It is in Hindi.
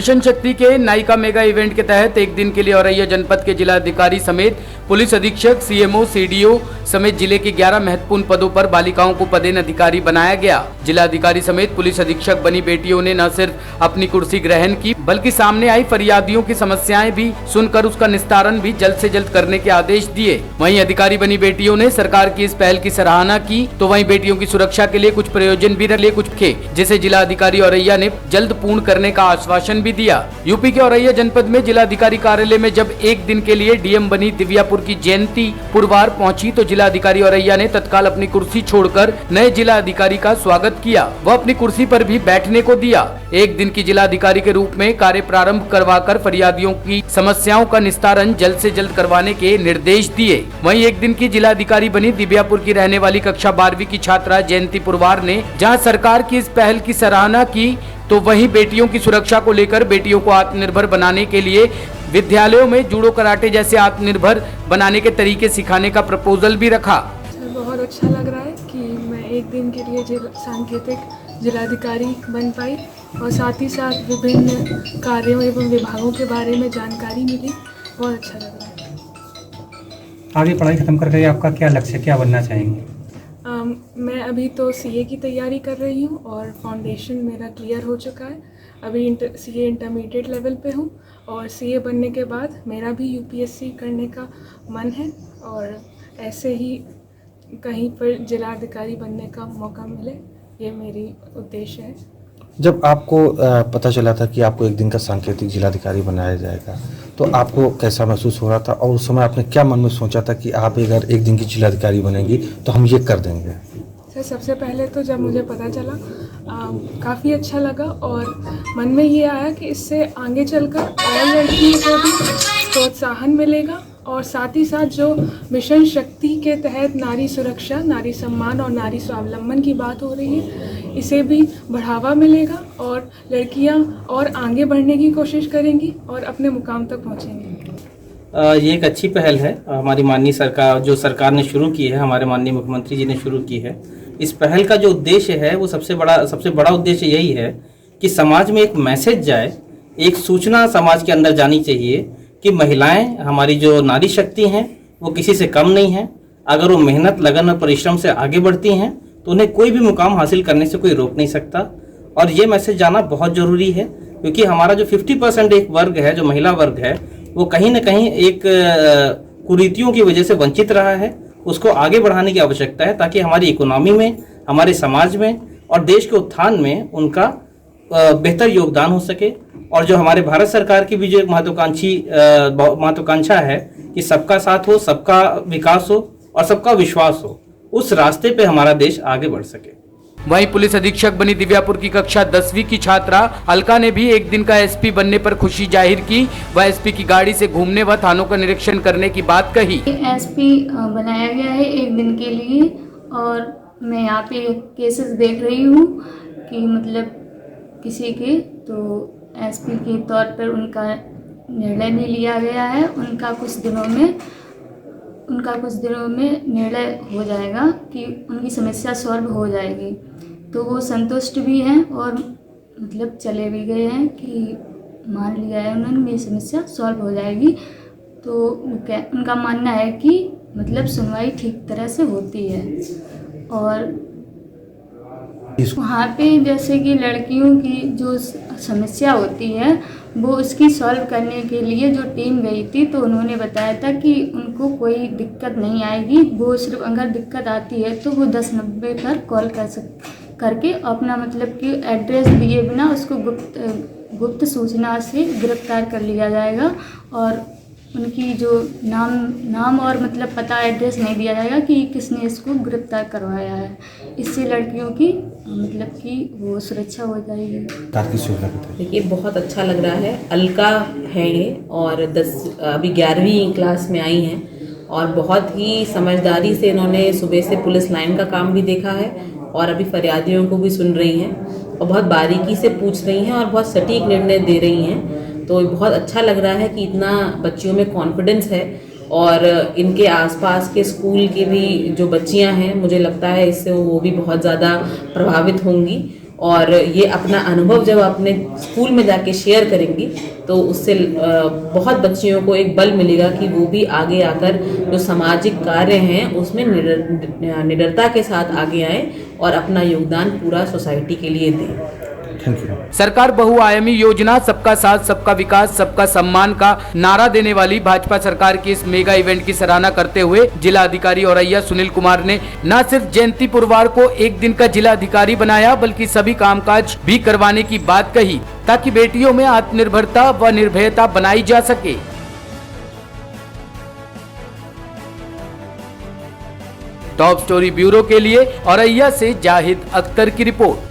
मिशन शक्ति के नायिका मेगा इवेंट के तहत एक दिन के लिए औरैया जनपद के जिलाधिकारी समेत पुलिस अधीक्षक, सीएमओ, सीडीओ समेत जिले के 11 महत्वपूर्ण पदों पर बालिकाओं को पदेन अधिकारी बनाया गया। जिलाधिकारी समेत पुलिस अधीक्षक बनी बेटियों ने न सिर्फ अपनी कुर्सी ग्रहण की, बल्कि सामने आई फरियादियों की समस्याएं भी सुनकर उसका निस्तारण भी जल्द से जल्द करने के आदेश दिए। वहीं अधिकारी बनी बेटियों ने सरकार की इस पहल की सराहना की, तो वहीं बेटियों की सुरक्षा के लिए कुछ प्रयोजन भी रखे, कुछ थे, जिसे जिलाधिकारी औरैया ने जल्द पूर्ण करने का आश्वासन भी दिया। यूपी के औरैया जनपद में जिलाधिकारी कार्यालय में जब एक दिन के लिए डीएम बनी दिव्यापुर की जयंती पुरवार पहुंची, तो जिलाधिकारी औरैया ने तत्काल अपनी कुर्सी छोड़कर नए जिलाधिकारी का स्वागत किया। वह अपनी कुर्सी पर भी बैठने को दिया। एक दिन की जिलाधिकारी के रूप में कार्य प्रारंभ करवाकर फरियादियों की समस्याओं का निस्तारण जल्द से जल्द करवाने के निर्देश दिए। वहीं एक दिन की जिलाधिकारी बनी दिव्यापुर की रहने वाली कक्षा 12वीं की छात्रा जयंती पुरवार ने जहां सरकार की इस पहल की सराहना की, तो वहीं बेटियों की सुरक्षा को लेकर बेटियों को आत्मनिर्भर बनाने के लिए विद्यालयों में जूडो, कराटे जैसे आत्मनिर्भर बनाने के तरीके सिखाने का प्रपोजल भी रखा। बहुत अच्छा लग रहा है कि मैं एक दिन के लिए सांकेतिक जिलाधिकारी बन पाई और साथ ही साथ विभिन्न कार्यों एवं विभागों के बारे में जानकारी मिली। बहुत अच्छा लग रहा है। आगे पढ़ाई खत्म करके आपका क्या लक्ष्य, क्या बनना चाहेंगे? मैं अभी तो सीए की तैयारी कर रही हूँ और फाउंडेशन मेरा क्लियर हो चुका है। अभी सीए इंटरमीडिएट लेवल पे हूँ और सीए बनने के बाद मेरा भी यूपीएससी करने का मन है और ऐसे ही कहीं पर जिलाधिकारी बनने का मौका मिले, ये मेरी उद्देश्य है। जब आपको पता चला था कि आपको एक दिन का सांकेतिक जिलाधिकारी बनाया जाएगा, तो आपको कैसा महसूस हो रहा था और उस समय आपने क्या मन में सोचा था कि आप अगर एक दिन की जिलाधिकारी बनेंगी तो हम ये कर देंगे? सर, सबसे पहले तो जब मुझे पता चला काफ़ी अच्छा लगा और मन में ये आया कि इससे आगे चलकर और लड़कियों को भी प्रोत्साहन मिलेगा और साथ ही साथ जो मिशन शक्ति के तहत नारी सुरक्षा, नारी सम्मान और नारी स्वावलंबन की बात हो रही है, इसे भी बढ़ावा मिलेगा और लड़कियां और आगे बढ़ने की कोशिश करेंगी और अपने मुकाम तक पहुंचेंगी। ये एक अच्छी पहल है हमारी माननीय सरकार, जो सरकार ने शुरू की है, हमारे माननीय मुख्यमंत्री जी ने शुरू की है। इस पहल का जो उद्देश्य है वो सबसे बड़ा उद्देश्य यही है कि समाज में एक मैसेज जाए, एक सूचना समाज के अंदर जानी चाहिए कि महिलाएं, हमारी जो नारी शक्ति हैं, वो किसी से कम नहीं है। अगर वो मेहनत, लगन और परिश्रम से आगे बढ़ती हैं तो उन्हें कोई भी मुकाम हासिल करने से कोई रोक नहीं सकता। और ये मैसेज जाना बहुत ज़रूरी है क्योंकि हमारा जो 50% एक वर्ग है, जो महिला वर्ग है, वो कहीं ना कहीं एक कुरीतियों की वजह से वंचित रहा है। उसको आगे बढ़ाने की आवश्यकता है ताकि हमारी इकोनॉमी में, हमारे समाज में और देश के उत्थान में उनका बेहतर योगदान हो सके। और जो हमारे भारत सरकार की भी जो एक महत्वाकांक्षा है कि सबका साथ हो, सबका विकास हो और सबका विश्वास हो, उस रास्ते पे हमारा देश आगे बढ़ सके। वहीं पुलिस अधीक्षक बनी दिव्यापुर की कक्षा 10वीं की छात्रा अलका ने भी एक दिन का एसपी बनने पर खुशी जाहिर की। वह एसपी की गाड़ी से घूमने व थानों का निरीक्षण करने की बात कही। एसपी बनाया गया है एक दिन के लिए और मैं यहाँ पे केसेस देख रही हूँ कि मतलब किसी के, तो एसपी के तौर पर उनका निर्णय भी लिया गया है। उनका कुछ दिनों में निर्णय हो जाएगा कि उनकी समस्या सॉल्व हो जाएगी, तो वो संतुष्ट भी हैं और मतलब चले भी गए हैं कि मान लिया है उन्होंने मेरी समस्या सॉल्व हो जाएगी। तो उनका मानना है कि मतलब सुनवाई ठीक तरह से होती है और वहाँ पे जैसे कि लड़कियों की जो समस्या होती है वो उसकी सॉल्व करने के लिए जो टीम गई थी, तो उन्होंने बताया था कि उनको कोई दिक्कत नहीं आएगी। वो सिर्फ अगर दिक्कत आती है तो वो 1090 पर कॉल करके अपना मतलब कि एड्रेस दिए बिना उसको गुप्त सूचना से गिरफ्तार कर लिया जाएगा और उनकी जो नाम और मतलब पता, एड्रेस नहीं दिया जाएगा कि किसने इसको गिरफ्तार करवाया है। इससे लड़कियों की मतलब कि वो सुरक्षा हो जाएगी। देखिए, बहुत अच्छा लग रहा है। अलका है ये और अभी 11वीं क्लास में आई हैं और बहुत ही समझदारी से इन्होंने सुबह से पुलिस लाइन का काम भी देखा है और अभी फरियादियों को भी सुन रही हैं और बहुत बारीकी से पूछ रही हैं और बहुत सटीक निर्णय दे रही हैं। तो बहुत अच्छा लग रहा है कि इतना बच्चियों में कॉन्फिडेंस है और इनके आसपास के स्कूल की भी जो बच्चियां हैं, मुझे लगता है इससे वो भी बहुत ज़्यादा प्रभावित होंगी और ये अपना अनुभव जब अपने स्कूल में जाके शेयर करेंगी तो उससे बहुत बच्चियों को एक बल मिलेगा कि वो भी आगे आकर जो सामाजिक कार्य हैं उसमें निडरता के साथ आगे आए और अपना योगदान पूरा सोसाइटी के लिए दें। सरकार बहुआयामी योजना सबका साथ सबका विकास सबका सम्मान का नारा देने वाली भाजपा सरकार की इस मेगा इवेंट की सराहना करते हुए जिला अधिकारी औरैया सुनील कुमार ने न सिर्फ जयंती पुरवार को एक दिन का जिला अधिकारी बनाया बल्कि सभी कामकाज भी करवाने की बात कही ताकि बेटियों में आत्मनिर्भरता व निर्भयता बनाई जा सके। टॉप स्टोरी ब्यूरो के लिए औरैया से जाहिद अख्तर की रिपोर्ट।